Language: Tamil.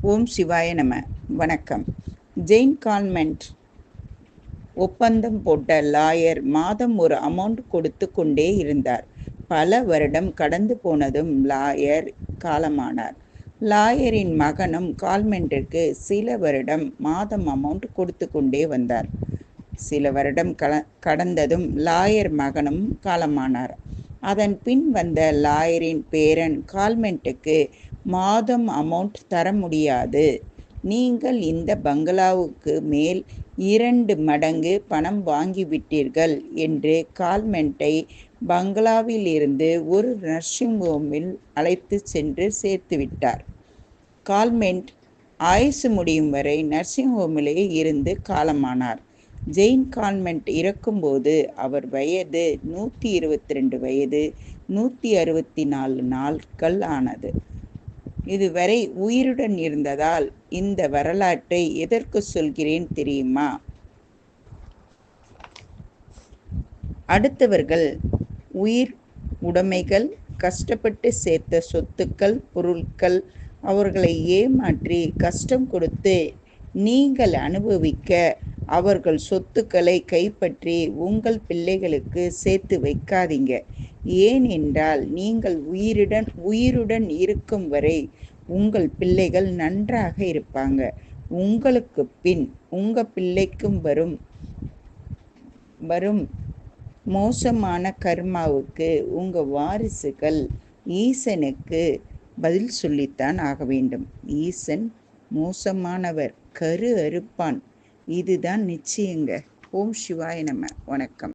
ஓம் சிவாய நம. வணக்கம். ஜெயின் கான்வென்ட் ஒப்பந்தம் போட்ட லாயர் மாதம் ஒரு அமௌண்ட் கொடுத்து கொண்டே இருந்தார். பல வருடம் கடந்து போனதும் லாயர் காலமானார். லாயரின் மகனும் கான்வென்ட்டிற்கு சில வருடம் மாதம் அமௌண்ட் கொடுத்து கொண்டே வந்தார். சில வருடம் கடந்ததும் லாயர் மகனும் காலமானார். அதன் பின் வந்த லாயரின் பேரன் கான்வென்ட்டுக்கு மாதம் அமௌண்ட் தர முடியாது, நீங்கள் இந்த பங்களாவுக்கு மேல் 2 மடங்கு பணம் வாங்கிவிட்டீர்கள் என்று கான்வென்ட்டை பங்களாவிலிருந்து ஒரு நர்சிங் ஹோமில் அழைத்து சென்று சேர்த்துவிட்டார். கான்வென்ட் ஆயுசு முடியும் வரை நர்சிங் ஹோமிலே இருந்து காலமானார். ஜெயின் கான்வென்ட் இறக்கும்போது அவர் வயது 122 வயது 164 நாட்கள் ஆனது. இதுவரை உயிருடன் இருந்ததால் இந்த வரலாற்றை எதற்கு சொல்கிறேன் தெரியுமா? அடுத்தவர்கள் உயிர் உடைமைகள், கஷ்டப்பட்டு சேர்த்த சொத்துக்கள், பொருட்கள், அவர்களை ஏமாற்றி கஷ்டம் கொடுத்து நீங்கள் அனுபவிக்க அவர்கள் சொத்துக்களை கைப்பற்றி உங்கள் பிள்ளைகளுக்கு சேர்த்து வைக்காதீங்க. ஏனென்றால் நீங்கள் உயிருடன் இருக்கும் வரை உங்கள் பிள்ளைகள் நன்றாக இருப்பாங்க. உங்களுக்கு பின் உங்க பிள்ளைக்கும் வரும் மோசமான கர்மாவுக்கு உங்க வாரிசுகள் ஈசனுக்கு பதில் சொல்லித்தான் ஆக வேண்டும். ஈசன் மோசமானவர், கரு அறுப்பான். இதுதான் நிச்சயங்க. ஓம் சிவாய நம. வணக்கம்.